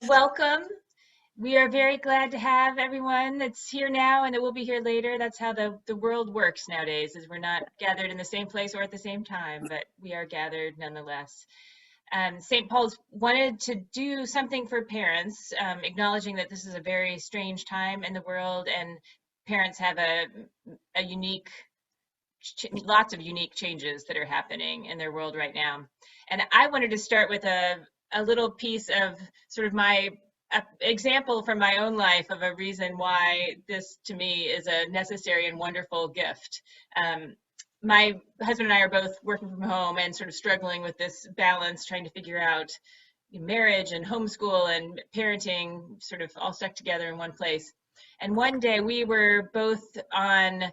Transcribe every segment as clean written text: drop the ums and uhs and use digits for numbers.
Welcome. We are very glad to have everyone that's here now and that will be here later. That's how the world works nowadays, is we're not gathered in the same place or at the same time, but we are gathered nonetheless. St. Paul's wanted to do something for parents, acknowledging that this is a very strange time in the world and parents have a unique, lots of unique changes that are happening in their world right now. And I wanted to start with a little piece of sort of my example from my own life of a reason why this to me is a necessary and wonderful gift. My husband and I are both working from home and sort of struggling with this balance, trying to figure out marriage and homeschool and parenting sort of all stuck together in one place. And one day we were both on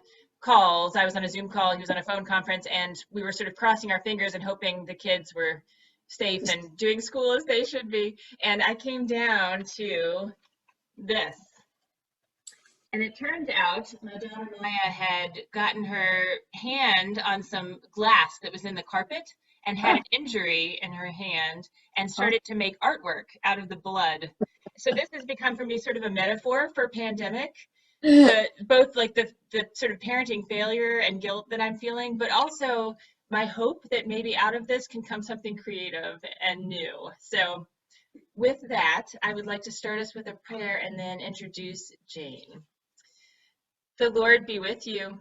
calls. I was on a Zoom call, he was on a phone conference, and we were sort of crossing our fingers and hoping the kids were safe and doing school as they should be. And I came down to this. And it turned out my daughter Maya had gotten her hand on some glass that was in the carpet and had an injury in her hand and started to make artwork out of the blood. So this has become for me sort of a metaphor for pandemic. Both like the sort of parenting failure and guilt that I'm feeling, but also my hope that maybe out of this can come something creative and new. So with that, I would like to start us with a prayer and then introduce Jane. The Lord be with you.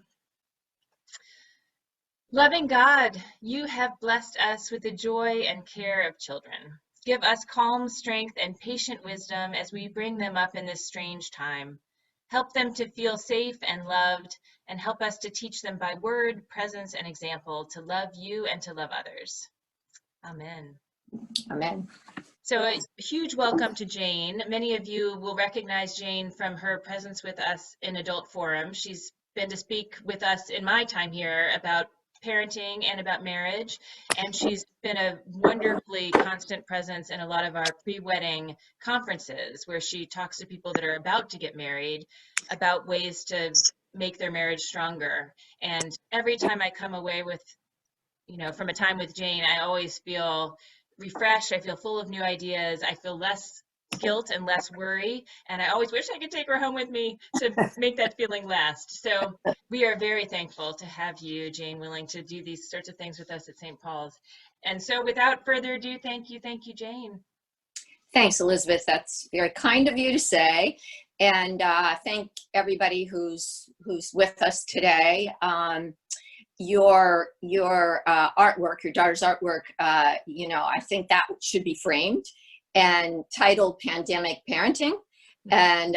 Loving God, you have blessed us with the joy and care of children. Give us calm strength and patient wisdom as we bring them up in this strange time. Help them to feel safe and loved, and help us to teach them by word, presence, and example to love you and to love others. Amen. Amen. So a huge welcome to Jane. Many of you will recognize Jane from her presence with us in Adult Forum. She's been to speak with us in my time here about parenting and about marriage, and she's been a wonderfully constant presence in a lot of our pre-wedding conferences where she talks to people that are about to get married about ways to make their marriage stronger. And every time I come away with, from a time with Jane, I always feel refreshed. I feel full of new ideas. I feel less guilt and less worry. And I always wish I could take her home with me to make that feeling last. So we are very thankful to have you, Jane, willing to do these sorts of things with us at St. Paul's. And so without further ado, thank you, Jane. Thanks, Elizabeth. That's very kind of you to say. And thank everybody who's with us today. Your artwork, your daughter's artwork, I think that should be framed and titled Pandemic Parenting. And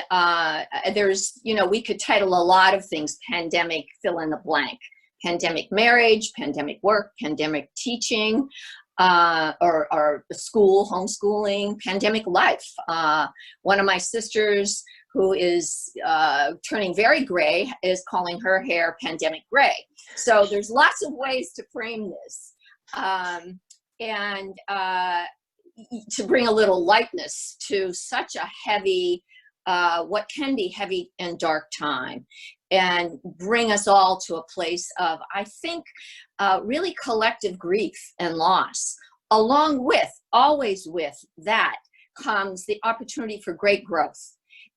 there's, we could title a lot of things: pandemic, fill in the blank, pandemic marriage, pandemic work, pandemic teaching, or school, homeschooling, pandemic life. One of my sisters, who is turning very gray, is calling her hair pandemic gray. So there's lots of ways to frame this. And to bring a little lightness to such a heavy, what can be heavy and dark time, and bring us all to a place of, I think, really collective grief and loss. Along with, always with that, comes the opportunity for great growth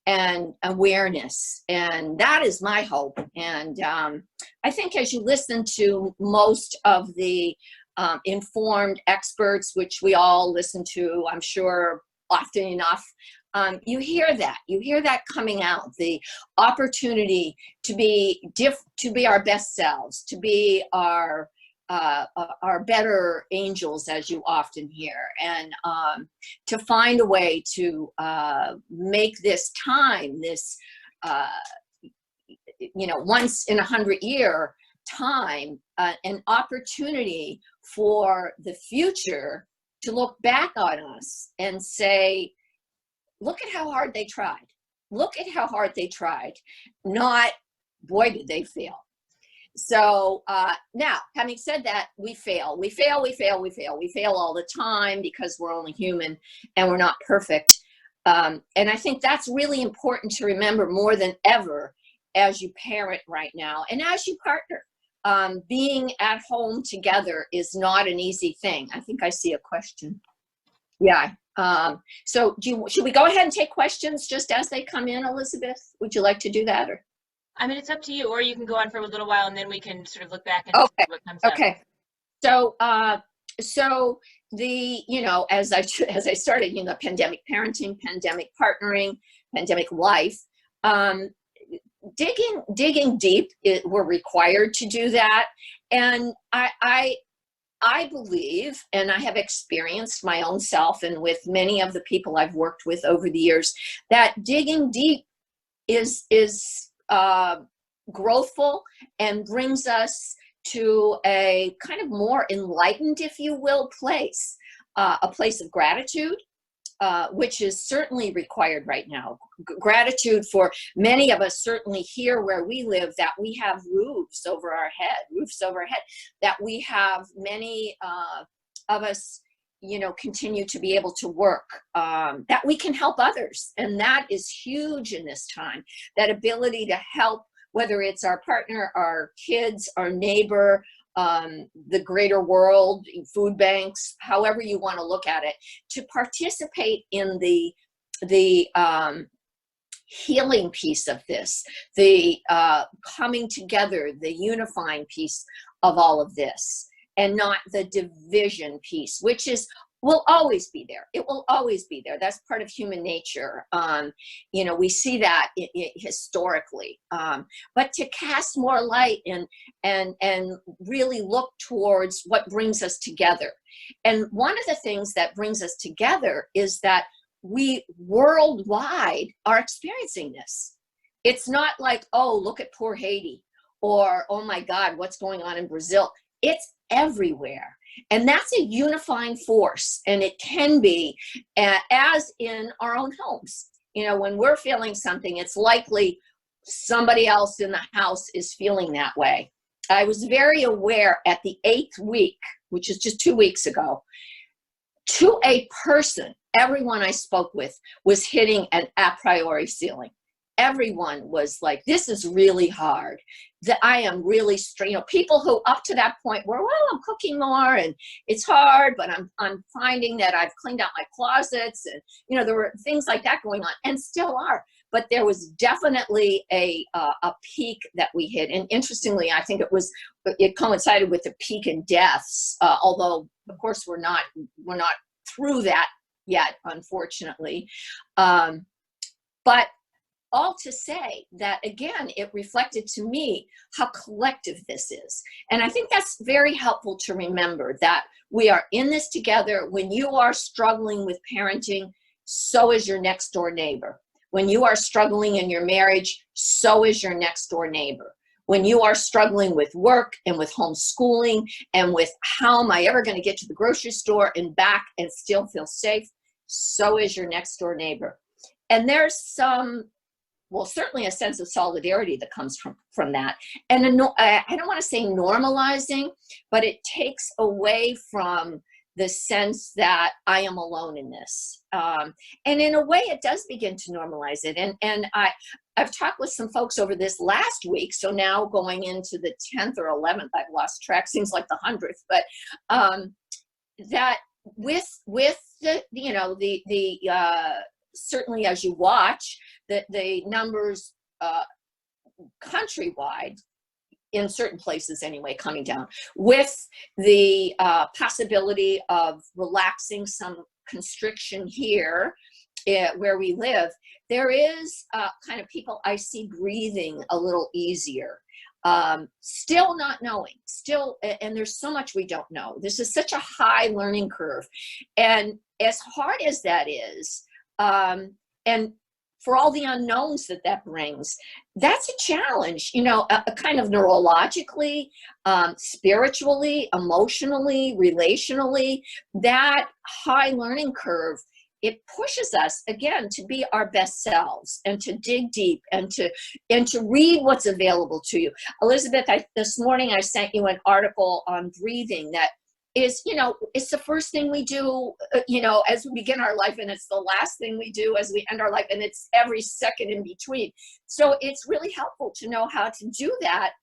and awareness. And that is my hope. And I think as you listen to most of the informed experts, which we all listen to, I'm sure, often enough, you hear that coming out, the opportunity to be our best selves, to be our better angels, as you often hear, and to find a way to make this time, this once in 100-year time, an opportunity for the future to look back on us and say, look at how hard they tried. Look at how hard they tried. Not, boy, did they fail. So now, having said that, we fail. We fail all the time because we're only human and we're not perfect. And I think that's really important to remember more than ever as you parent right now and as you partner. Being at home together is not an easy thing. I think I see a question. Yeah, So should we go ahead and take questions just as they come in, Elizabeth? Would you like to do that? Or? I mean, it's up to you, or you can go on for a little while and then we can sort of look back and see Okay. what comes up. Okay. So, so the, as I started, pandemic parenting, pandemic partnering, pandemic life, digging deep, we're required to do that. And I believe, and I have experienced my own self and with many of the people I've worked with over the years, that digging deep is growthful and brings us to a kind of more enlightened, if you will, place, a place of gratitude, which is certainly required right now. Gratitude for many of us, certainly here where we live, that we have roofs over our head, that we have many of us, continue to be able to work, that we can help others. And that is huge in this time, that ability to help, whether it's our partner, our kids, our neighbor, the greater world, food banks, however you want to look at it, to participate in the healing piece of this, the coming together, the unifying piece of all of this, and not the division piece, which will always be there. It will always be there. That's part of human nature. We see that historically. But to cast more light and really look towards what brings us together. And one of the things that brings us together is that we worldwide are experiencing this. It's not like, oh, look at poor Haiti, or, oh my God, what's going on in Brazil? It's everywhere. And that's a unifying force. And it can be, as in our own homes. When we're feeling something, it's likely somebody else in the house is feeling that way. I was very aware at the 8th week, which is just 2 weeks ago, to a person, everyone I spoke with was hitting an a priori ceiling. Everyone was like, this is really hard, that I am really people who up to that point were, well, I'm cooking more and it's hard, but I'm finding that I've cleaned out my closets, and there were things like that going on, and still are. But there was definitely a peak that we hit. And interestingly, I think it coincided with the peak in deaths, although of course we're not through that yet, unfortunately. But all to say that, again, it reflected to me how collective this is. And I think that's very helpful to remember, that we are in this together. When you are struggling with parenting, so is your next door neighbor. When you are struggling in your marriage, so is your next door neighbor. When you are struggling with work and with homeschooling and with how am I ever going to get to the grocery store and back and still feel safe, so is your next door neighbor. And there's certainly a sense of solidarity that comes from that. And I don't want to say normalizing, but it takes away from the sense that I am alone in this. And in a way, it does begin to normalize it. And I've talked with some folks over this last week, so now going into the 10th or 11th, I've lost track, seems like the 100th, but that with the certainly as you watch the numbers countrywide, in certain places anyway, coming down, with the possibility of relaxing some constriction here where we live, there is kind of people I see breathing a little easier. Still not knowing, and there's so much we don't know. This is such a high learning curve. And as hard as that is, and for all the unknowns that brings, that's a challenge, a kind of neurologically, spiritually, emotionally, relationally. That high learning curve, it pushes us again to be our best selves and to dig deep and to read what's available to you. Elizabeth, this morning I sent you an article on breathing that is, it's the first thing we do, as we begin our life, and it's the last thing we do as we end our life, and it's every second in between. So it's really helpful to know how to do that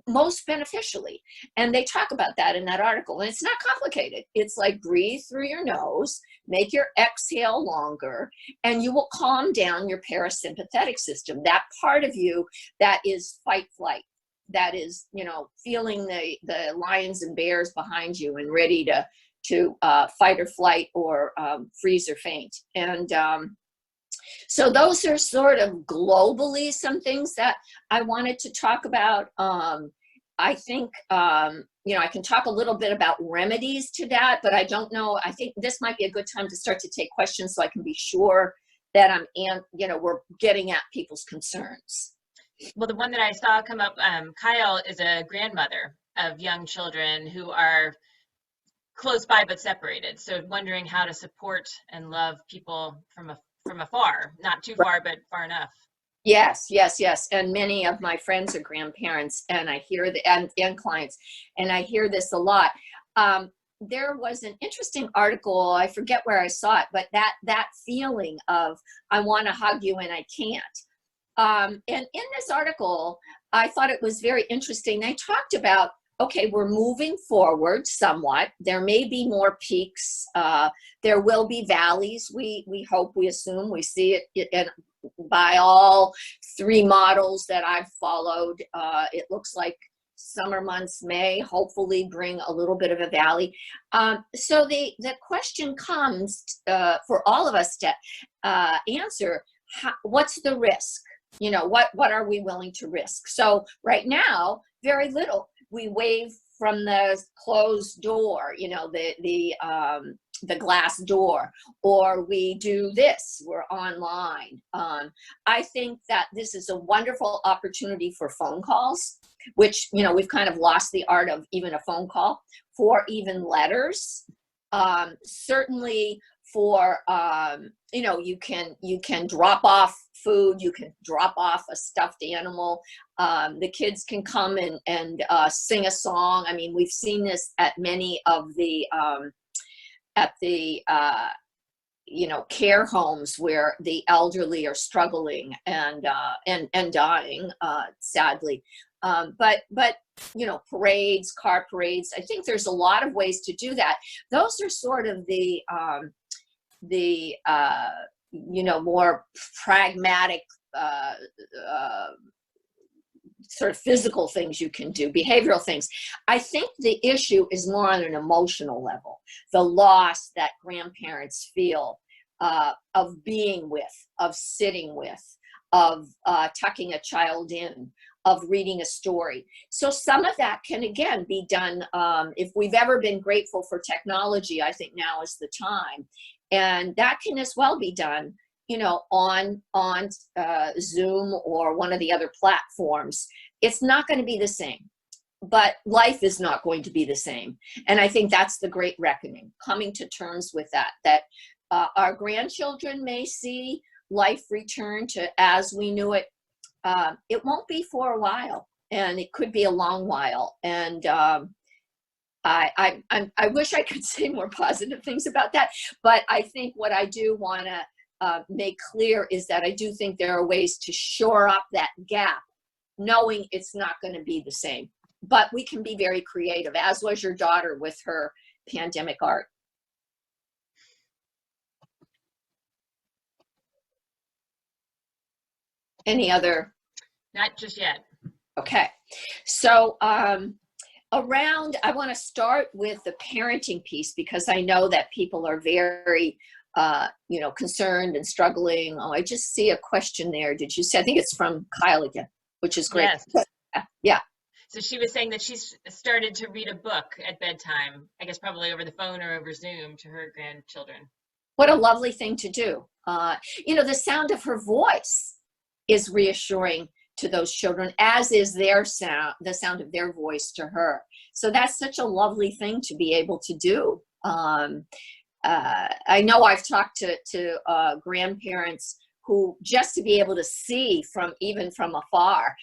most beneficially. And they talk about that in that article. And it's not complicated. It's like breathe through your nose, make your exhale longer, and you will calm down your parasympathetic system, that part of you that is fight flight, that is, you know, feeling the lions and bears behind you and ready to fight or flight or freeze or faint. And so those are sort of globally some things that I wanted to talk about. I think, you know, I can talk a little bit about remedies to that, but I don't know. I think this might be a good time to start to take questions so I can be sure that you know, we're getting at people's concerns. Well, the one that I saw come up, Kyle is a grandmother of young children who are close by but separated. So wondering how to support and love people from afar, not too far, but far enough. Yes, yes, yes. And many of my friends are grandparents, and I hear and clients, and I hear this a lot. There was an interesting article, I forget where I saw it, but that feeling of I want to hug you and I can't. And in this article, I thought it was very interesting. They talked about, okay, we're moving forward somewhat. There may be more peaks. There will be valleys. We hope, we assume, we see it, and by all 3 models that I've followed, it looks like summer months may hopefully bring a little bit of a valley. So the question comes for all of us to answer, what's the risk? You know, what are we willing to risk? So right now, very little. We wave from the closed door, you know, the glass door, or we do this, we're online. I think that this is a wonderful opportunity for phone calls, which, you know, we've kind of lost the art of even a phone call, for even letters. Certainly for, you know, you can drop off food, you can drop off a stuffed animal. The kids can come and sing a song. I mean, we've seen this at many of the, you know, care homes where the elderly are struggling and dying, sadly. But you know, parades, car parades, I think there's a lot of ways to do that. Those are sort of the you know, more pragmatic sort of physical things you can do, behavioral things. I think the issue is more on an emotional level, the loss that grandparents feel of being with, of sitting with, of tucking a child in, of reading a story. So some of that can, again, be done. If we've ever been grateful for technology, I think now is the time. And that can as well be done, you know, on Zoom or one of the other platforms. It's not going to be the same, but life is not going to be the same. And I think that's the great reckoning, coming to terms with that our grandchildren may see life return to as we knew it. It won't be for a while, and it could be a long while. And I wish I could say more positive things about that, but I think what I do want to make clear is that I do think there are ways to shore up that gap, knowing it's not going to be the same. But we can be very creative, as was your daughter with her pandemic art. Any other? Not just yet. Okay. So around, I want to start with the parenting piece, because I know that people are very, you know, concerned and struggling. Oh, I just see a question there. Did you say? I think it's from Kyle again, which is great. Yes. Yeah. So she was saying that she's started to read a book at bedtime, I guess probably over the phone or over Zoom, to her grandchildren. What a lovely thing to do. You know, the sound of her voice is reassuring to those children, as is their sound, the sound of their voice to her. So that's such a lovely thing to be able to do. I know I've talked to grandparents who, just to be able to see even from afar,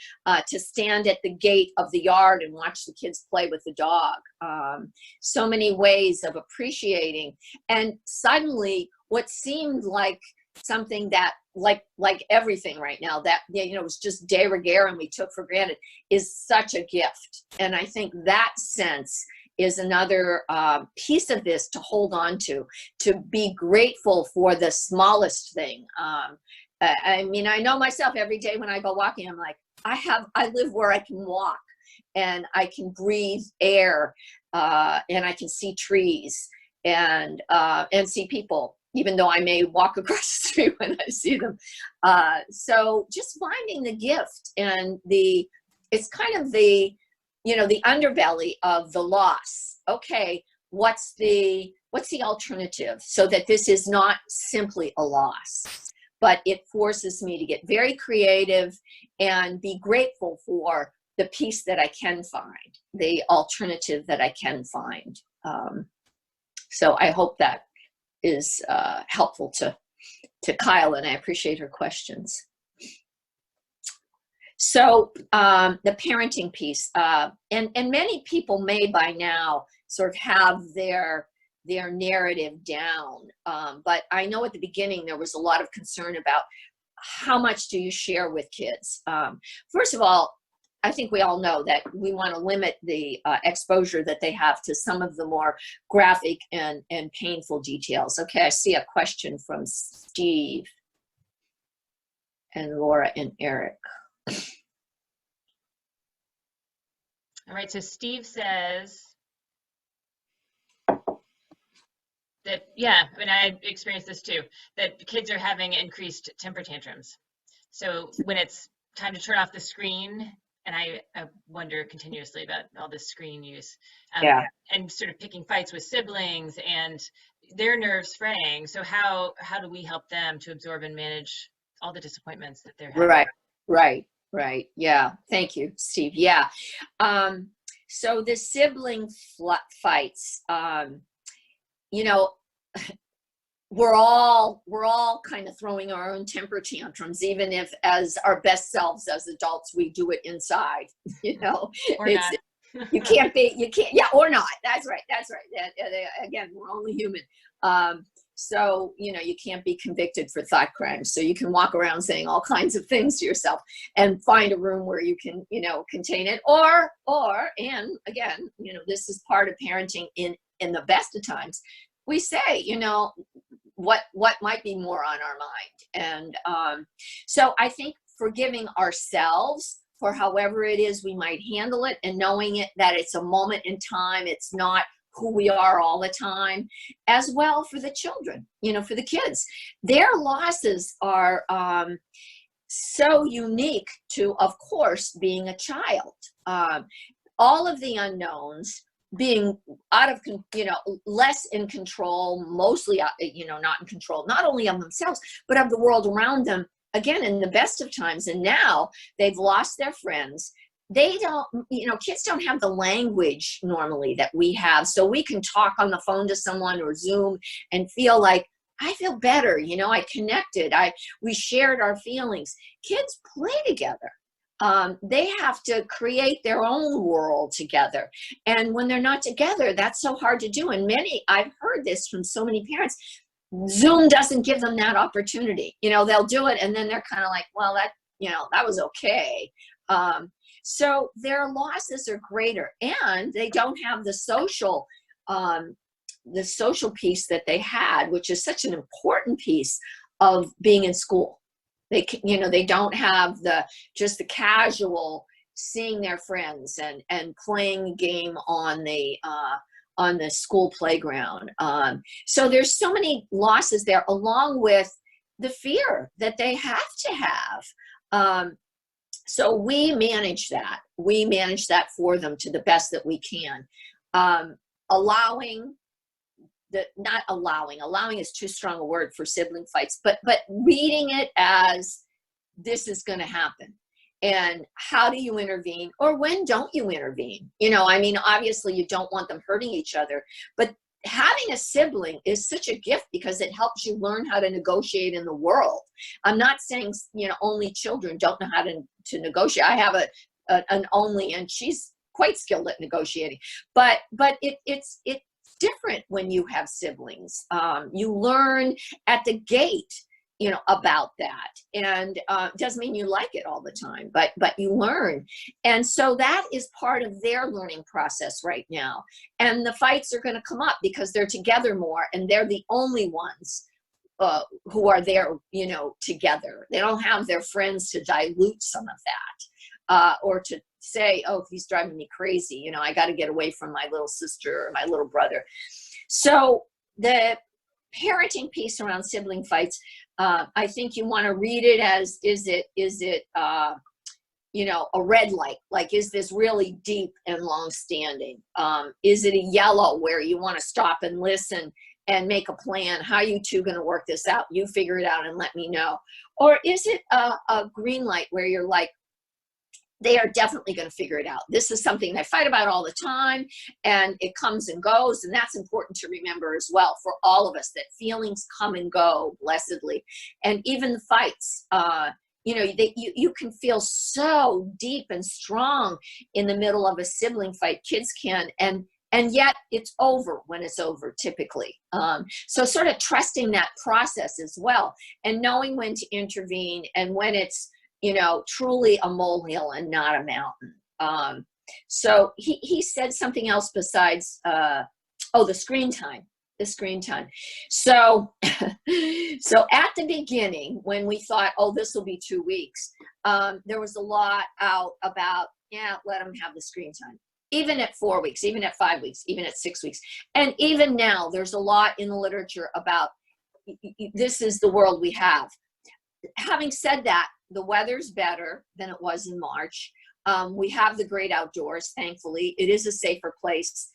to stand at the gate of the yard and watch the kids play with the dog. So many ways of appreciating. And suddenly what seemed like something that, like everything right now, that, you know, was just de rigueur and we took for granted, is such a gift. And I think that sense is another piece of this to hold on to be grateful for the smallest thing. I mean, I know myself, every day when I go walking, I'm like, I live where I can walk and I can breathe air, and I can see trees and see people, even though I may walk across the street when I see them. So just finding the gift, and it's kind of the, you know, the underbelly of the loss. Okay, what's the alternative, so that this is not simply a loss, but it forces me to get very creative and be grateful for the piece that I can find, the alternative that I can find. So I hope that is helpful to Kyle, and I appreciate her questions. So the parenting piece, and many people may by now sort of have their narrative down, but I know at the beginning there was a lot of concern about how much do you share with kids. First of all, I think we all know that we want to limit the exposure that they have to some of the more graphic and painful details. Okay, I see a question from Steve and Laura and Eric. All right, so Steve says that, yeah, and I experienced this too, that kids are having increased temper tantrums. So when it's time to turn off the screen, and I wonder continuously about all this screen use, and sort of picking fights with siblings and their nerves fraying. So how do we help them to absorb and manage all the disappointments that they're having? Right. Yeah. Thank you, Steve. Yeah. So the sibling fights, you know, we're all kind of throwing our own temper tantrums, even if as our best selves as adults, we do it inside, you know, Or not. you can't, yeah, or not. That's right. Again, we're only human. So, you know, you can't be convicted for thought crimes. So you can walk around saying all kinds of things to yourself and find a room where you can, you know, contain it, and again, you know, this is part of parenting in the best of times. We say, you know, what might be more on our mind. And so I think forgiving ourselves for however it is we might handle it, and knowing it that it's a moment in time, it's not who we are all the time, as well for the children, you know, for the kids. Their losses are so unique to, of course, being a child. All of the unknowns, being out of, you know, less in control, mostly, you know, not in control, not only of themselves, but of the world around them, again, in the best of times. And now they've lost their friends. They don't, you know, kids don't have the language normally that we have. So we can talk on the phone to someone or Zoom and feel like, I feel better, you know, I connected, we shared our feelings. Kids play together. They have to create their own world together. And when they're not together, that's so hard to do. And I've heard this from so many parents, Zoom doesn't give them that opportunity. You know, they'll do it and then they're kind of like, well, that, you know, that was okay. So their losses are greater, and they don't have the social piece that they had, which is such an important piece of being in school. They, you know, they don't have just the casual seeing their friends and playing a game on the school playground. So there's so many losses there, along with the fear that they have to have. So we manage that. We manage that for them to the best that we can. Allowing is too strong a word for sibling fights, but reading it as this is going to happen. And how do you intervene, or when don't you intervene? You know, I mean, obviously you don't want them hurting each other, but having a sibling is such a gift because it helps you learn how to negotiate in the world. I'm not saying, you know, only children don't know how to negotiate. I have an only, and she's quite skilled at negotiating, but it's different when you have siblings. You learn at the gate, about that. And doesn't mean you like it all the time, but you learn. And so that is part of their learning process right now. And the fights are going to come up because they're together more, and they're the only ones who are there, together. They don't have their friends to dilute some of that, or to say, oh, he's driving me crazy. I got to get away from my little sister or my little brother. So the parenting piece around sibling fights, I think you want to read it as, is it a red light? Like, is this really deep and long-standing? Is it a yellow where you want to stop and listen and make a plan? How are you two going to work this out? You figure it out and let me know. Or is it a green light where you're like, they are definitely going to figure it out. This is something they fight about all the time, and it comes and goes. And that's important to remember as well for all of us, that feelings come and go blessedly. And even the fights, you can feel so deep and strong in the middle of a sibling fight. Kids can, and yet it's over when it's over, typically. So sort of trusting that process as well, and knowing when to intervene and when it's, truly a molehill and not a mountain. So he said something else besides, the screen time. So, so at the beginning, when we thought, oh, this will be 2 weeks, there was a lot out about, let them have the screen time. Even at 4 weeks, even at 5 weeks, even at 6 weeks. And even now, there's a lot in the literature about this is the world we have. Having said that, the weather's better than it was in March. We have the great outdoors, thankfully. It is a safer place,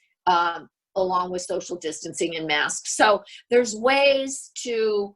along with social distancing and masks. So there's ways to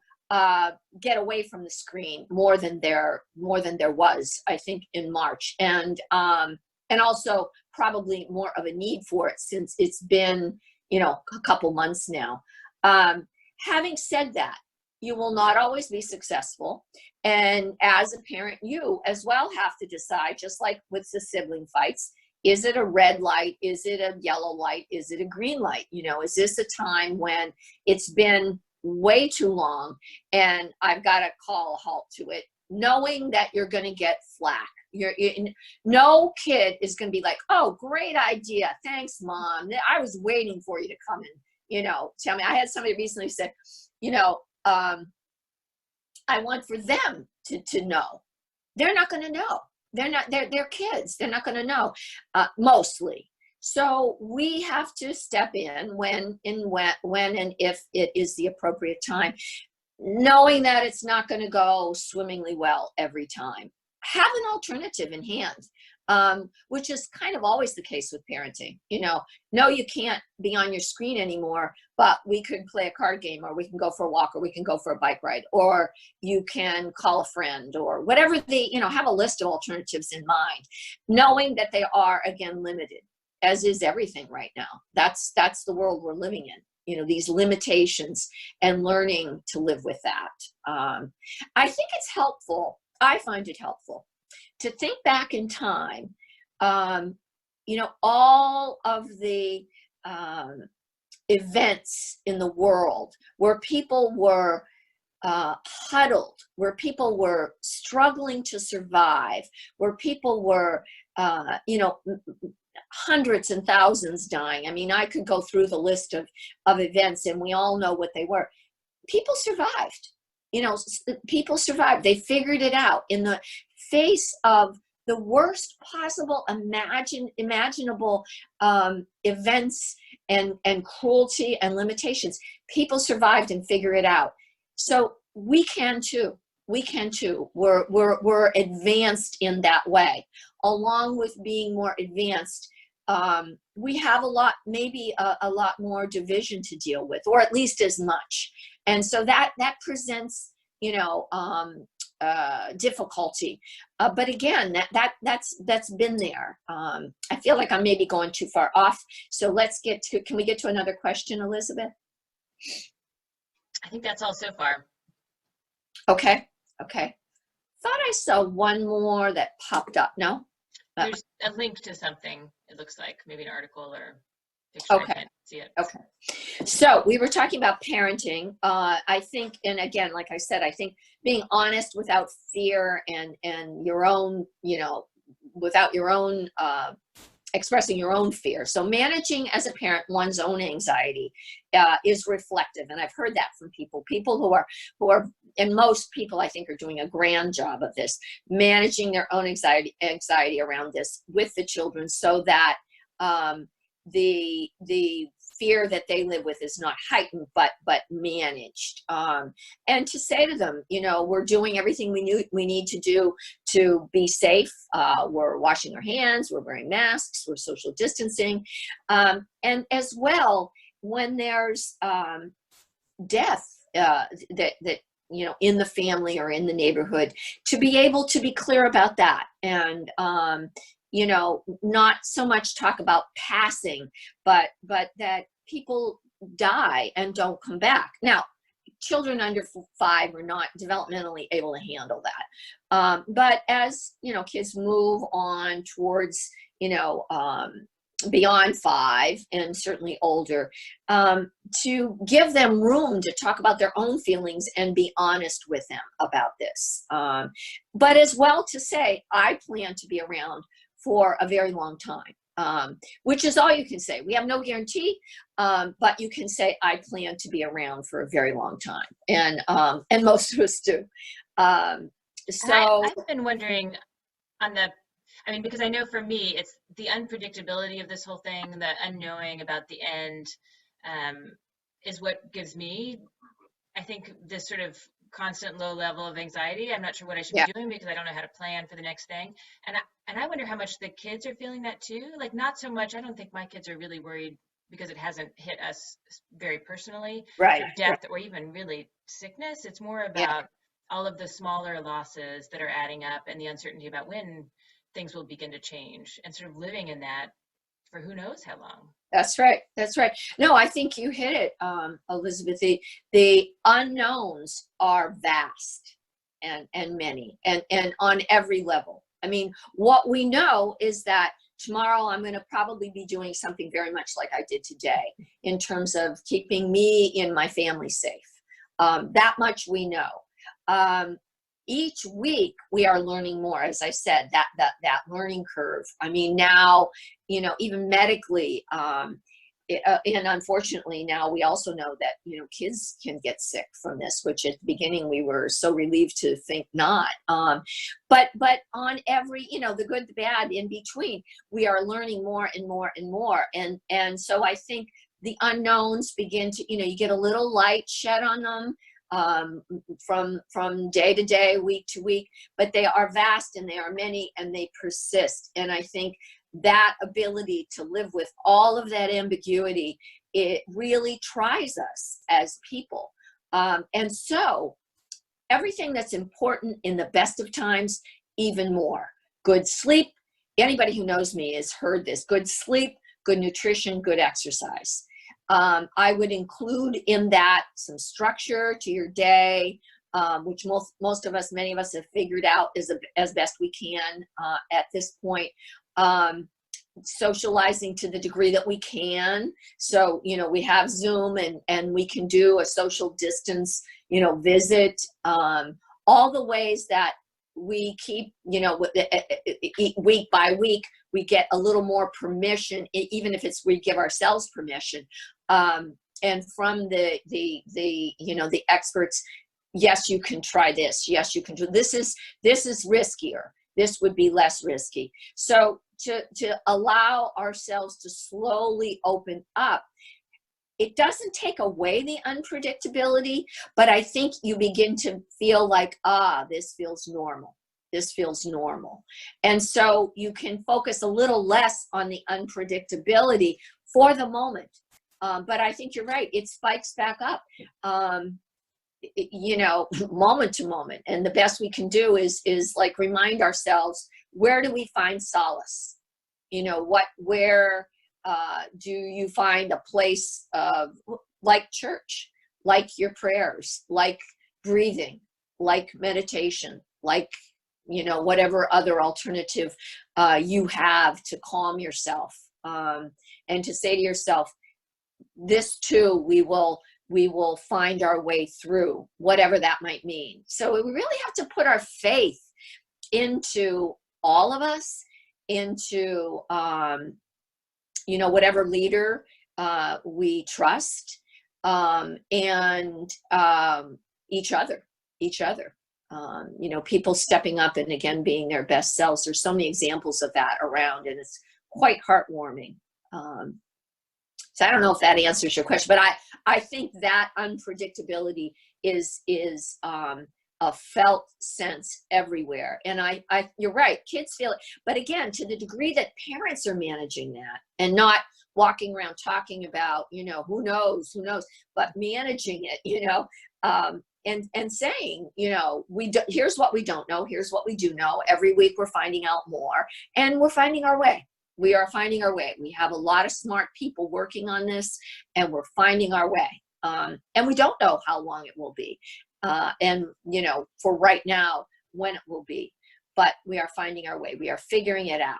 get away from the screen more than there was, I think, in March. And also probably more of a need for it since it's been, a couple months now. Having said that, you will not always be successful. And as a parent, you as well have to decide, just like with the sibling fights, is it a red light? Is it a yellow light? Is it a green light? Is this a time when it's been way too long and I've got to call a halt to it, knowing that you're going to get flack? No kid is going to be like, oh, great idea. Thanks, Mom. I was waiting for you to come and, tell me. I had somebody recently say, I want for them to know. They're not going to know. They're kids. They're not going to know, mostly. So we have to step in when and if it is the appropriate time, knowing that it's not going to go swimmingly well every time. Have an alternative in hand, which is kind of always the case with parenting. No, you can't be on your screen anymore, but we could play a card game, or we can go for a walk, or we can go for a bike ride, or you can call a friend, or whatever have a list of alternatives in mind, knowing that they are, again, limited, as is everything right now. That's the world we're living in. These limitations, and learning to live with that. I think it's helpful. I find it helpful to think back in time, all of the events in the world where people were huddled, where people were struggling to survive, where people were, hundreds and thousands dying. I mean, I could go through the list of events, and we all know what they were. People survived. People survived. They figured it out in the face of the worst possible imaginable events and cruelty and limitations. People survived and figured it out. So we can too. We're advanced in that way. Along with being more advanced, we have maybe a lot more division to deal with, or at least as much. And so that presents, difficulty. But again, that's been there. I feel like I'm maybe going too far off. So can we get to another question, Elizabeth? I think that's all so far. Okay. Thought I saw one more that popped up. No? There's a link to something, it looks like, maybe an article or picture. Okay. I can't see it. Okay. So we were talking about parenting. I think, and again, like I said, I think being honest without fear and your own, without your own, expressing your own fear. So managing as a parent one's own anxiety is reflective, and I've heard that from people who are, and most people I think are doing a grand job of this, managing their own anxiety around this with the children, so that the fear that they live with is not heightened but managed, and to say to them, we're doing everything we need to do to be safe. We're washing our hands, we're wearing masks, we're social distancing, and as well, when there's death that in the family or in the neighborhood, to be able to be clear about that, and not so much talk about passing, but that people die and don't come back. Now, children under 5 are not developmentally able to handle that. But as, kids move on towards, beyond 5 and certainly older, to give them room to talk about their own feelings and be honest with them about this. But as well to say, I plan to be around for a very long time, which is all you can say. We have no guarantee, but you can say, I plan to be around for a very long time. And most of us do. I've been wondering because I know for me, it's the unpredictability of this whole thing, the unknowing about the end, is what gives me, I think, this sort of constant low level of anxiety. I'm not sure what I should be doing because I don't know how to plan for the next thing. And I wonder how much the kids are feeling that too. Like, not so much, I don't think my kids are really worried because it hasn't hit us very personally, right, death or even really sickness. It's more about all of the smaller losses that are adding up and the uncertainty about when things will begin to change, and sort of living in that for who knows how long. That's right. That's right. No, I think you hit it, Elizabeth. The unknowns are vast and many, and on every level. I mean, what we know is that tomorrow I'm going to probably be doing something very much like I did today in terms of keeping me and my family safe. That much we know. Each week we are learning more, as I said, that learning curve. I mean, now, even medically, and unfortunately now we also know that, kids can get sick from this, which at the beginning we were so relieved to think not. But on every, the good, the bad in between, we are learning more and more and more. And so I think the unknowns begin to, you get a little light shed on them, from day to day, week to week, but they are vast and they are many and they persist. And I think that ability to live with all of that ambiguity, it really tries us as people. And so everything that's important in the best of times, even more. Good sleep. Anybody who knows me has heard this. Good sleep, good nutrition, good exercise. I would include in that some structure to your day, which most of us, many of us have figured out as best we can at this point. Socializing to the degree that we can. So, we have Zoom and we can do a social distance, visit, all the ways that we keep, week by week, we get a little more permission, even if we give ourselves permission. And from the experts, yes, you can try this. Yes, you can do this. This is riskier. This would be less risky. So to allow ourselves to slowly open up, it doesn't take away the unpredictability, but I think you begin to feel like, this feels normal. This feels normal. And so you can focus a little less on the unpredictability for the moment. But I think you're right. It spikes back up, moment to moment. And the best we can do is like remind ourselves, where do we find solace? Where do you find a place of, like church, like your prayers, like breathing, like meditation, like, whatever other alternative you have to calm yourself, and to say to yourself, this too, we will find our way through, whatever that might mean. So we really have to put our faith into all of us, into whatever leader we trust, and each other. People stepping up and again being their best selves. There's so many examples of that around, and it's quite heartwarming. So I don't know if that answers your question, but I think that unpredictability is a felt sense everywhere. And you're right, kids feel it. But again, to the degree that parents are managing that and not walking around talking about, who knows, but managing it, and saying, here's what we don't know, here's what we do know. Every week we're finding out more, and we're finding our way. We are finding our way. We have a lot of smart people working on this, and we're finding our way. And we don't know how long it will be. And for right now, when it will be, but we are finding our way. We are figuring it out.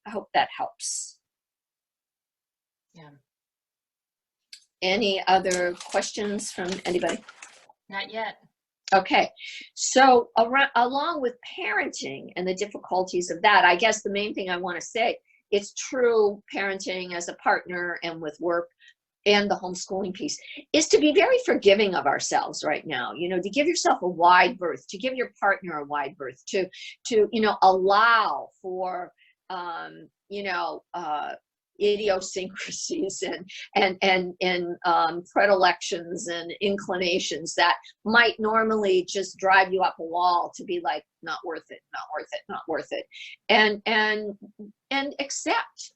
I hope that helps. Yeah. Any other questions from anybody? Not yet. Okay, so along with parenting and the difficulties of that, I guess the main thing I want to say, it's true parenting as a partner and with work and the homeschooling piece, is to be very forgiving of ourselves right now, to give yourself a wide berth, to give your partner a wide berth, to allow for, idiosyncrasies and predilections and inclinations that might normally just drive you up a wall to be like, not worth it, not worth it, not worth it. And accept,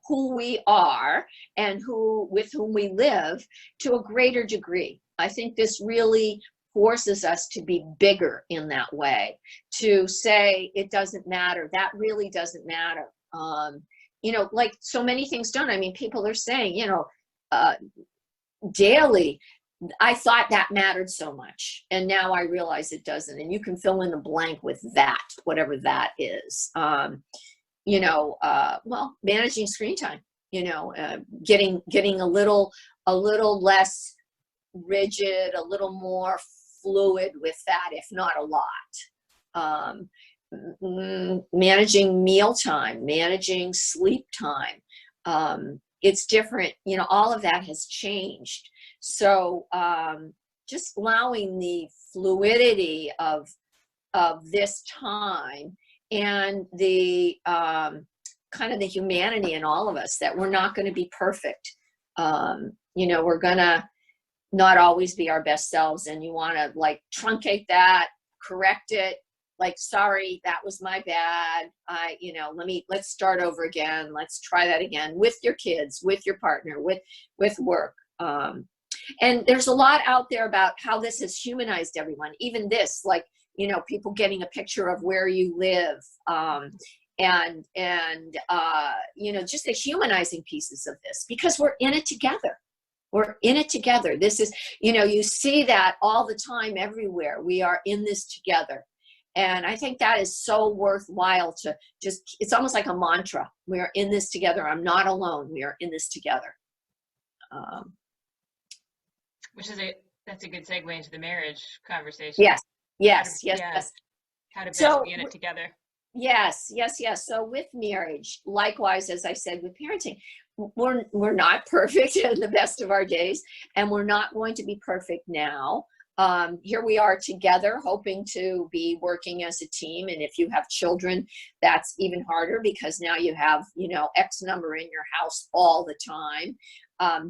who we are and with whom we live to a greater degree. I think this really forces us to be bigger in that way, to say it doesn't matter, that really doesn't matter. Like so many things don't. I mean, people are saying, daily, I thought that mattered so much, and now I realize it doesn't. And you can fill in the blank with that, whatever that is. Managing screen time, getting a little less rigid, a little more fluid with that, if not a lot. Managing mealtime, managing sleep time. It's different, all of that has changed. So just allowing the fluidity of this time and the kind of the humanity in all of us, that we're not going to be perfect. We're going to not always be our best selves, and you want to truncate that, correct it. Sorry, that was my bad. Let's start over again. Let's try that again with your kids, with your partner, with work. And there's a lot out there about how this has humanized everyone. Even this, people getting a picture of where you live, and just the humanizing pieces of this, because we're in it together. We're in it together. This is, you see that all the time everywhere. We are in this together. And I think that is so worthwhile to it's almost like a mantra. We are in this together. I'm not alone. We are in this together. That's a good segue into the marriage conversation. Yes. How to best be in it together. Yes. So with marriage, likewise, as I said, with parenting, we're not perfect in the best of our days, and we're not going to be perfect now. Here we are together, hoping to be working as a team. And if you have children, that's even harder, because now you have, X number in your house all the time.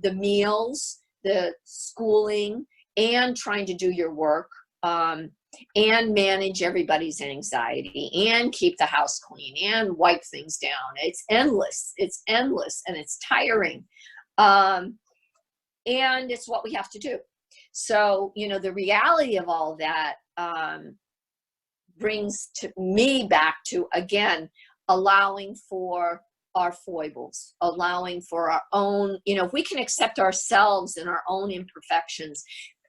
The meals, the schooling, and trying to do your work, and manage everybody's anxiety, and keep the house clean, and wipe things down. It's endless, and it's tiring. And it's what we have to do. So, the reality of all that brings me back to, again, allowing for our foibles, allowing for our own, if we can accept ourselves and our own imperfections,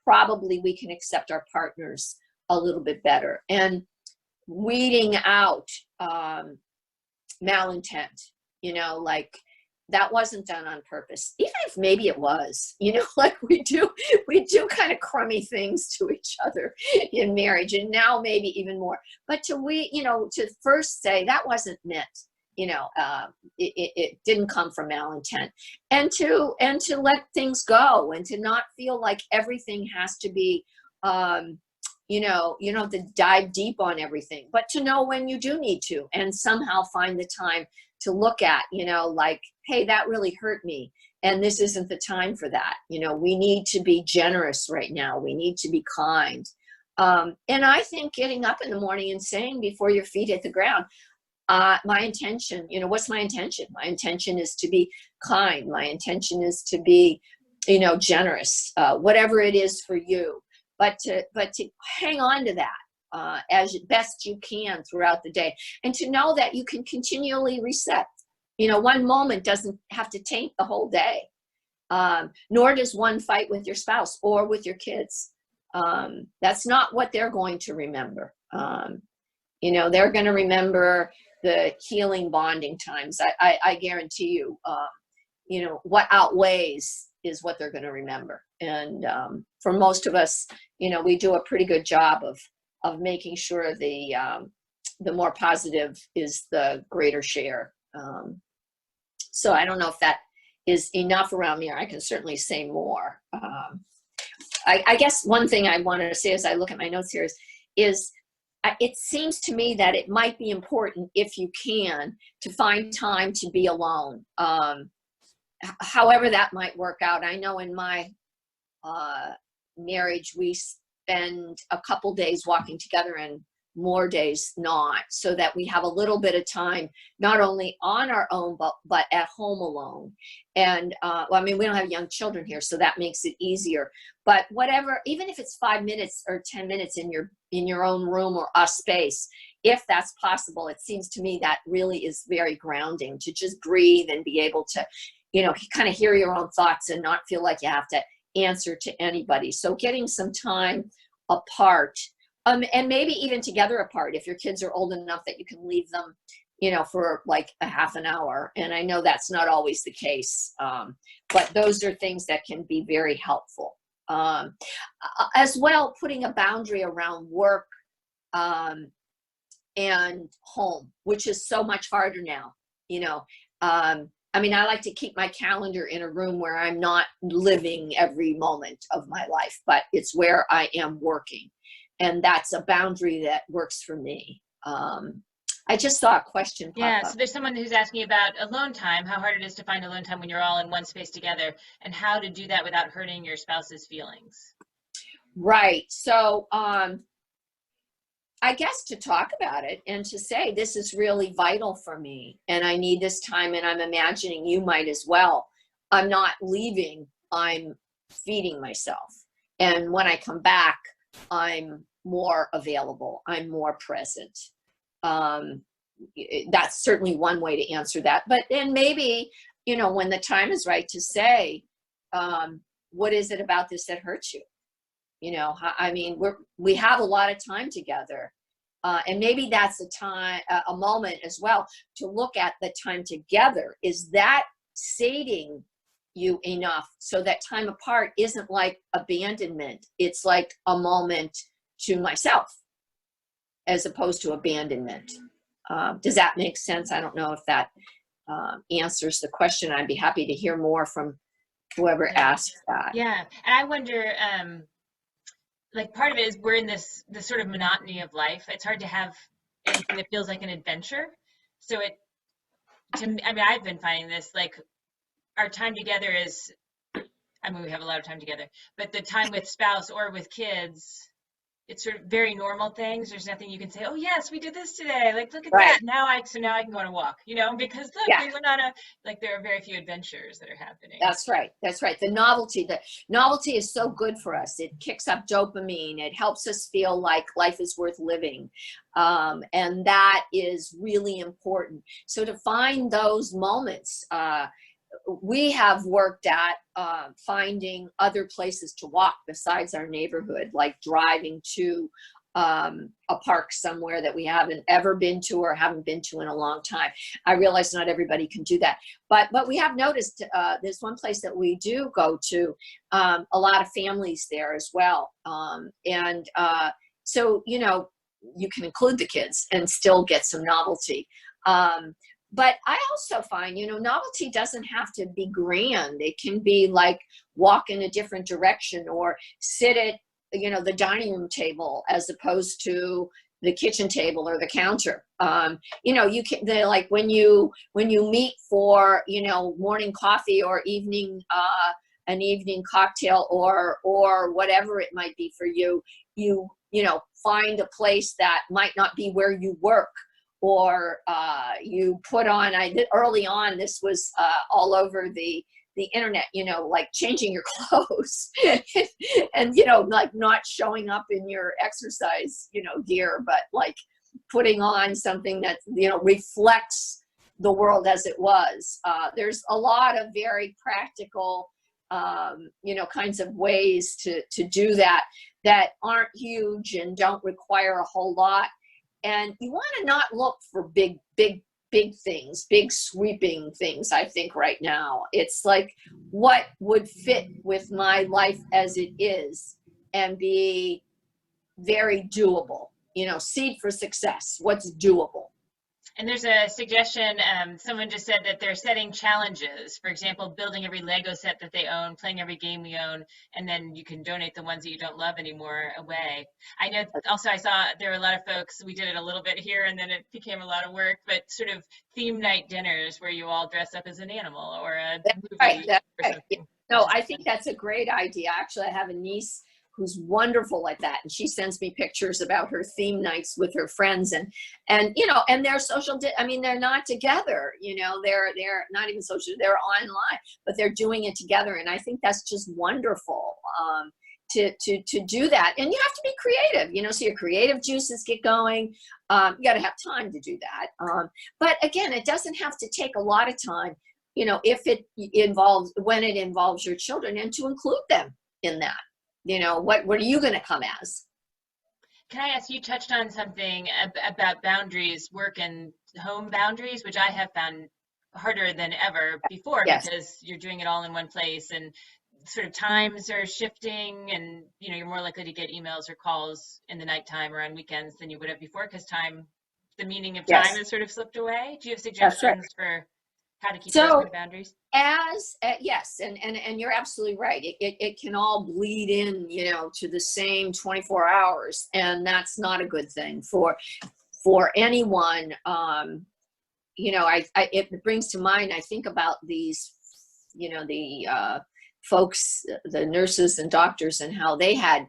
probably we can accept our partners a little bit better. And weeding out malintent, that wasn't done on purpose. Even if maybe it was, like we do kind of crummy things to each other in marriage, and now maybe even more. But to first say that wasn't meant, it didn't come from malintent, and to let things go, and to not feel like everything has to be, you don't have to dive deep on everything, but to know when you do need to, and somehow find the time to look at, like, hey, that really hurt me, and this isn't the time for that. We need to be generous right now. We need to be kind. And I think getting up in the morning and saying before your feet hit the ground, my intention, what's my intention? My intention is to be kind. My intention is to be, generous, whatever it is for you. But to hang on to that as best you can throughout the day, and to know that you can continually reset. One moment doesn't have to taint the whole day, nor does one fight with your spouse or with your kids. That's not what they're going to remember. They're going to remember the healing bonding times. I guarantee you, what outweighs is what they're going to remember. And for most of us, we do a pretty good job of making sure the more positive is the greater share. So I don't know if that is enough around me, or I can certainly say more. I guess one thing I wanted to say as I look at my notes here is it seems to me that it might be important, if you can, to find time to be alone. However that might work out. I know in my marriage, we spend a couple days walking together and more days not, so that we have a little bit of time, not only on our own, but at home alone. And we don't have young children here, so that makes it easier. But whatever, even if it's 5 minutes or 10 minutes in your own room or a space, if that's possible, it seems to me that really is very grounding, to just breathe and be able to, kind of hear your own thoughts and not feel like you have to answer to anybody. So getting some time apart, and maybe even together apart, if your kids are old enough that you can leave them, for like a half an hour. And I know that's not always the case, but those are things that can be very helpful. As well, putting a boundary around work and home, which is so much harder now. I like to keep my calendar in a room where I'm not living every moment of my life, but it's where I am working. And that's a boundary that works for me. I just saw a question pop up. So there's someone who's asking about alone time, how hard it is to find alone time when you're all in one space together, and how to do that without hurting your spouse's feelings. Right. So I guess to talk about it and to say, this is really vital for me and I need this time, and I'm imagining you might as well. I'm not leaving, I'm feeding myself. And when I come back, I'm more available, I'm more present. That's certainly one way to answer that. But then maybe, when the time is right, to say, what is it about this that hurts you? We have a lot of time together, and maybe that's a moment as well to look at the time together. Is that sating you enough so that time apart isn't like abandonment? It's like a moment to myself as opposed to abandonment. Does that make sense? I don't know if that answers the question. I'd be happy to hear more from whoever asked that. Yeah, and I wonder, part of it is we're in this sort of monotony of life. It's hard to have anything that feels like an adventure. So I've been finding this, like, our time together is, we have a lot of time together, but the time with spouse or with kids, it's sort of very normal things. There's nothing you can say, oh yes, we did this today. Like, look at that. Now I can go on a walk, because look, we went on there are very few adventures that are happening. That's right. The novelty is so good for us. It kicks up dopamine. It helps us feel like life is worth living. And that is really important. So to find those moments, we have worked at finding other places to walk besides our neighborhood, like driving to a park somewhere that we haven't ever been to or haven't been to in a long time. I realize not everybody can do that, but we have noticed there's one place that we do go to, a lot of families there as well. So, you know, you can include the kids and still get some novelty. But I also find, you know, novelty doesn't have to be grand. It can be like walk in a different direction or sit at, you know, the dining room table as opposed to the kitchen table or the counter. You know, you can, like when you meet for, you know, morning coffee or evening, an evening cocktail or whatever it might be for you, you know, find a place that might not be where you work, or you put on, early on, this was all over the internet, you know, like changing your clothes and, you know, like not showing up in your exercise, you know, gear, but like putting on something that, you know, reflects the world as it was. There's a lot of very practical, you know, kinds of ways to do that aren't huge and don't require a whole lot. And you want to not look for big things, big sweeping things. I think right now it's like, what would fit with my life as it is and be very doable, you know, seed for success, what's doable. And there's a suggestion, someone just said that they're setting challenges. For example, building every Lego set that they own, playing every game we own, and then you can donate the ones that you don't love anymore away. I know also I saw there were a lot of folks, we did it a little bit here and then it became a lot of work, but sort of theme night dinners where you all dress up as an animal or a movie Right, that's or right. something. No, I think that's a great idea. Actually, I have a niece who's wonderful like that, and she sends me pictures about her theme nights with her friends, and you know, and they're I mean, they're not together, you know, they're not even social, they're online, but they're doing it together, and I think that's just wonderful to do that. And you have to be creative, you know, so your creative juices get going. You got to have time to do that, but again, it doesn't have to take a lot of time, you know, if it involves, when it involves your children, and to include them in that. You know, what are you going to come as? Can I ask, you touched on something about boundaries, work and home boundaries, which I have found harder than ever before Yes. because you're doing it all in one place and sort of times are shifting and, you know, you're more likely to get emails or calls in the nighttime or on weekends than you would have before because the meaning of time Yes. has sort of slipped away. Do you have That's right. suggestions for how to keep those So kind of boundaries? yes, and you're absolutely right. It can all bleed in, you know, to the same 24 hours, and that's not a good thing for anyone. You know, it brings to mind, I think about these, you know, the folks, the nurses and doctors, and how they had,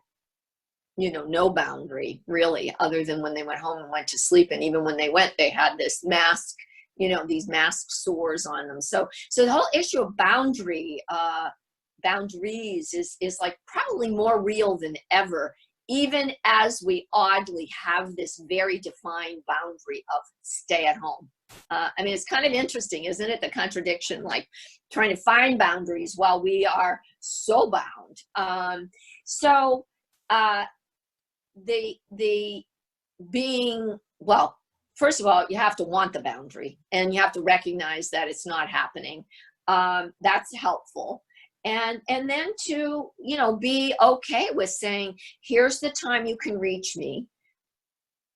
you know, no boundary really, other than when they went home and went to sleep, and even when they went, they had this mask, you know, these mask sores on them. So the whole issue of boundaries is like probably more real than ever, even as we oddly have this very defined boundary of stay at home. I mean, it's kind of interesting, isn't it? The contradiction, like trying to find boundaries while we are so bound. The being, well, first of all, you have to want the boundary and you have to recognize that it's not happening. That's helpful. And then to, you know, be okay with saying, here's the time you can reach me.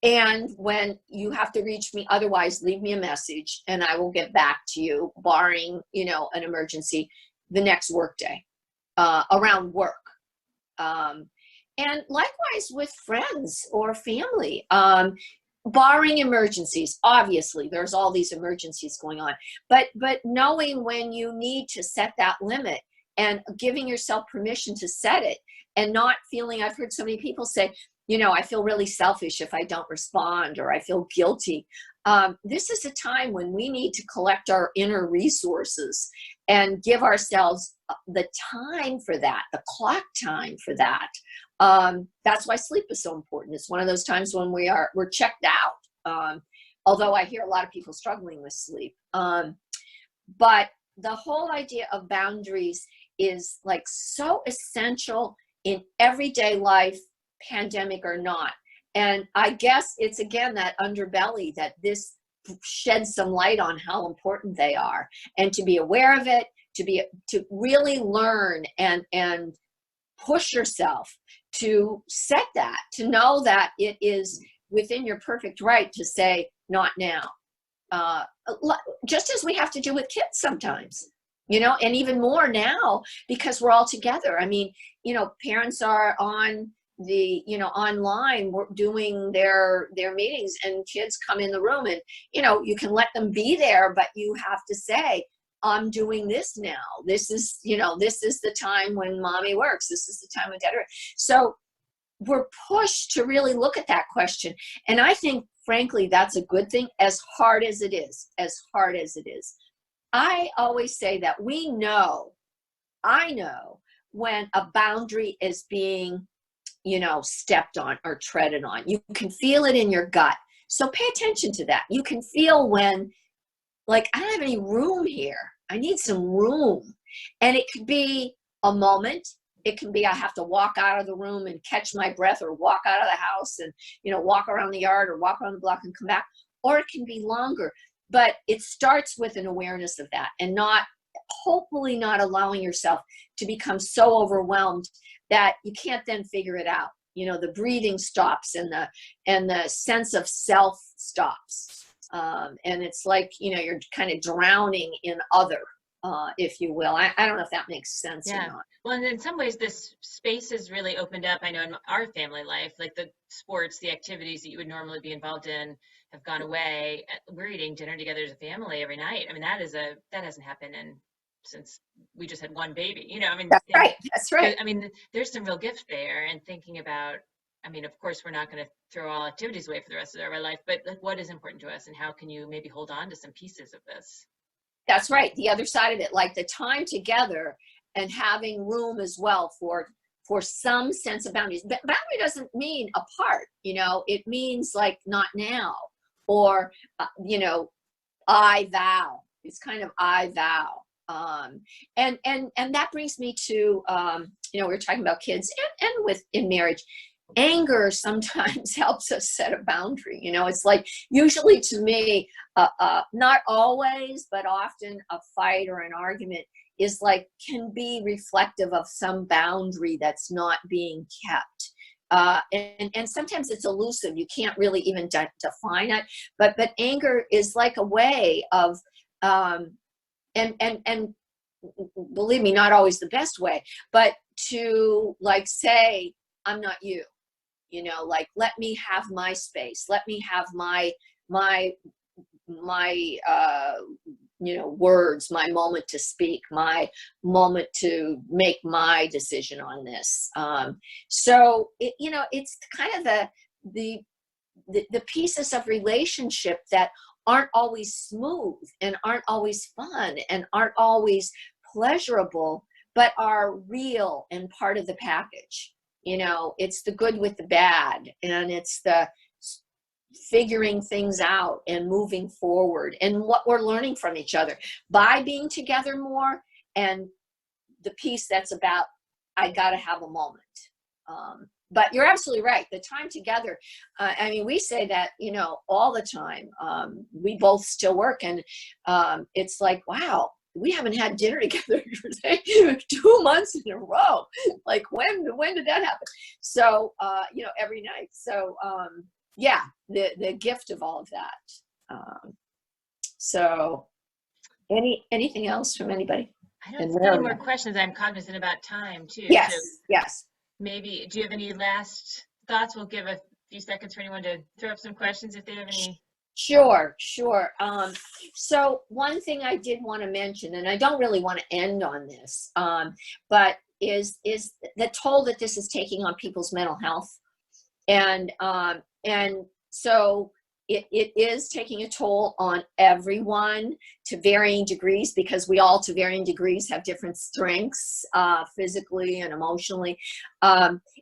And when you have to reach me, otherwise leave me a message and I will get back to you, barring, you know, an emergency the next workday, around work. And likewise with friends or family, barring emergencies. Obviously there's all these emergencies going on, but knowing when you need to set that limit and giving yourself permission to set it, and not feeling, I've heard so many people say, you know, I feel really selfish if I don't respond, or I feel guilty. This is a time when we need to collect our inner resources and give ourselves the time for that, the clock time for that. That's why sleep is so important. It's one of those times when we're checked out. Although I hear a lot of people struggling with sleep. But the whole idea of boundaries is like so essential in everyday life, pandemic or not. And I guess it's, again, that underbelly that this sheds some light on how important they are, and to be aware of it, to really learn and push yourself to set that, to know that it is within your perfect right to say, not now. Just as we have to do with kids sometimes, and even more now because we're all together. I mean, parents are on the, online, we're doing their meetings, and kids come in the room, and, you can let them be there, but you have to say, I'm doing this now. This is, this is the time when mommy works. This is the time when dad works. So we're pushed to really look at that question. And I think, frankly, that's a good thing, as hard as it is, I always say that I know when a boundary is being, stepped on or treaded on. You can feel it in your gut. So pay attention to that. You can feel when, like, I don't have any room here. I need some room. And it could be a moment. It can be I have to walk out of the room and catch my breath, or walk out of the house and, walk around the yard or walk around the block and come back. Or it can be longer. But it starts with an awareness of that, and hopefully not allowing yourself to become so overwhelmed that you can't then figure it out. The breathing stops, and the sense of self stops. And it's like, you're kind of drowning in other, if you will. I don't know if that makes sense or not. Well, and in some ways, this space has really opened up. I know in our family life, like the sports, the activities that you would normally be involved in have gone away. We're eating dinner together as a family every night. I mean, that hasn't happened since we just had one baby. I mean, That's right. I mean, there's some real gift there, and thinking about, I mean, of course, we're not going to throw all activities away for the rest of our life, but like, what is important to us, and how can you maybe hold on to some pieces of this? That's right. The other side of it, like the time together and having room as well for some sense of boundaries. Boundary doesn't mean apart, it means like not now, or, I vow. It's kind of I vow. And that brings me to, we were talking about kids and in marriage. Anger sometimes helps us set a boundary. It's like, usually to me, not always, but often a fight or an argument is like, can be reflective of some boundary that's not being kept. And sometimes it's elusive. You can't really even define it, but anger is like a way of, and believe me, not always the best way, but to like say, I'm not you. Like, let me have my space. Let me have my words, my moment to speak, my moment to make my decision on this. So it's kind of the pieces of relationship that aren't always smooth and aren't always fun and aren't always pleasurable, but are real and part of the package. It's the good with the bad, and it's the figuring things out and moving forward, and what we're learning from each other by being together more, and the piece that's about, I got to have a moment. But you're absolutely right. The time together, I mean, we say that, all the time. We both still work, and it's like, wow, we haven't had dinner together for 2 months in a row. Like, when did that happen? So, every night. So, yeah, the gift of all of that. So anything else from anybody? I don't see any more questions. I'm cognizant about time too. Yes, so yes. Maybe, do you have any last thoughts? We'll give a few seconds for anyone to throw up some questions if they have any. Sure. So one thing I did want to mention, and I don't really want to end on this, but is the toll that this is taking on people's mental health. And so it is taking a toll on everyone to varying degrees, because we all to varying degrees have different strengths, physically and emotionally.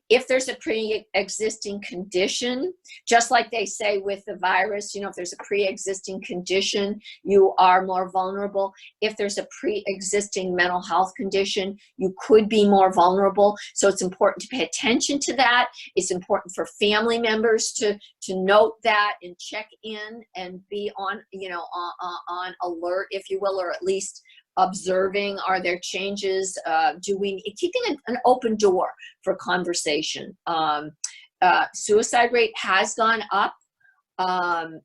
If there's a pre-existing condition, just like they say with the virus, you know, if there's a pre-existing condition, you are more vulnerable. If there's a pre-existing mental health condition, you could be more vulnerable. So it's important to pay attention to that. It's important for family members to note that and check in and be on, you know, on alert, if you will, or at least observing, are there changes, keeping an open door for conversation. Suicide rate has gone up.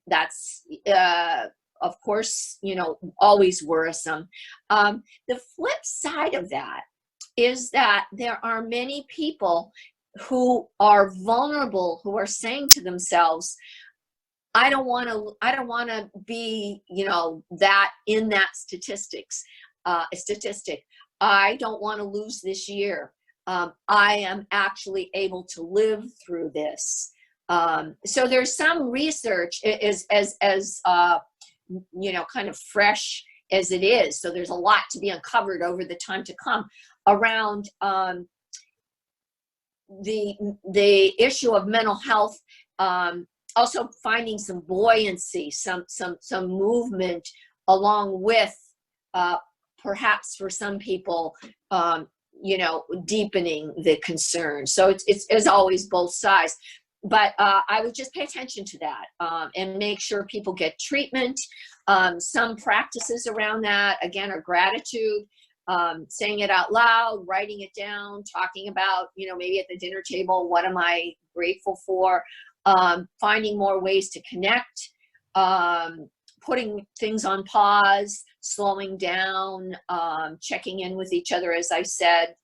That's of course, you know, always worrisome. The flip side of that is that there are many people who are vulnerable, who are saying to themselves, I don't want to be, you know, that in that statistic. I don't want to lose this year. I am actually able to live through this. So there's some research as you know, kind of fresh as it is. So there's a lot to be uncovered over the time to come around the issue of mental health. Also finding some buoyancy, some movement, along with perhaps for some people, you know, deepening the concern. So it's as always both sides. But I would just pay attention to that and make sure people get treatment. Some practices around that, again, are gratitude, saying it out loud, writing it down, talking about, you know, maybe at the dinner table, what am I grateful for? Finding more ways to connect, putting things on pause, slowing down, checking in with each other, as I said,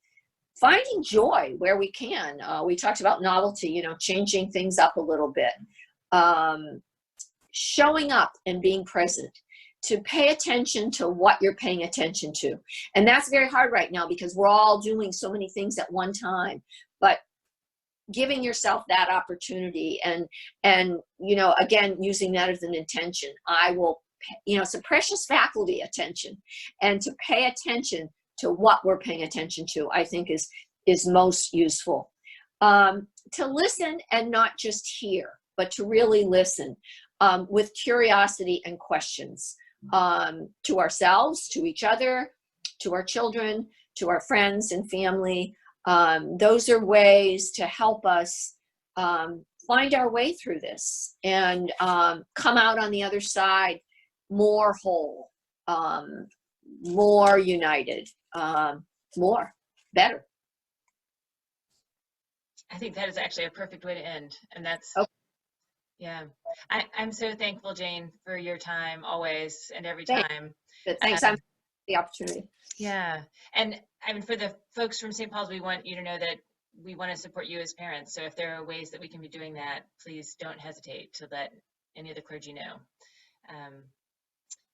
finding joy where we can. We talked about novelty, you know, changing things up a little bit, showing up and being present, to pay attention to what you're paying attention to. And that's very hard right now because we're all doing so many things at one time, but giving yourself that opportunity and you know, again, using that as an intention. I will, you know, it's a precious faculty, attention, and to pay attention to what we're paying attention to, I think is most useful. To listen and not just hear, but to really listen with curiosity and questions, to ourselves, to each other, to our children, to our friends and family. Those are ways to help us find our way through this and come out on the other side more whole, more united, better. I think that is actually a perfect way to end. And that's, okay. Yeah. I'm so thankful, Jane, for your time always and every Thanks. time. Thanks. I'm the opportunity. Yeah. And I mean, for the folks from St. Paul's, we want you to know that we want to support you as parents. So if there are ways that we can be doing that, please don't hesitate to let any of the clergy know.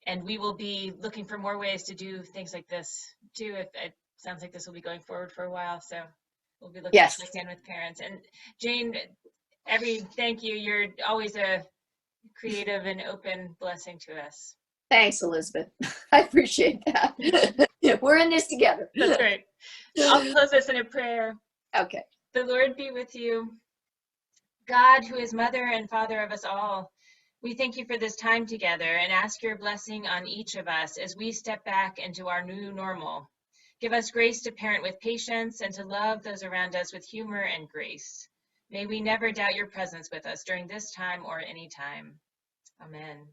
And we will be looking for more ways to do things like this too. If it sounds like this will be going forward for a while, so we'll be looking to check in with parents. And Jane, thank you. You're always a creative and open blessing to us. Thanks, Elizabeth. I appreciate that. We're in this together. That's right. I'll close us in a prayer. Okay. The Lord be with you. God, who is mother and father of us all, we thank you for this time together and ask your blessing on each of us as we step back into our new normal. Give us grace to parent with patience and to love those around us with humor and grace. May we never doubt your presence with us during this time or any time. Amen.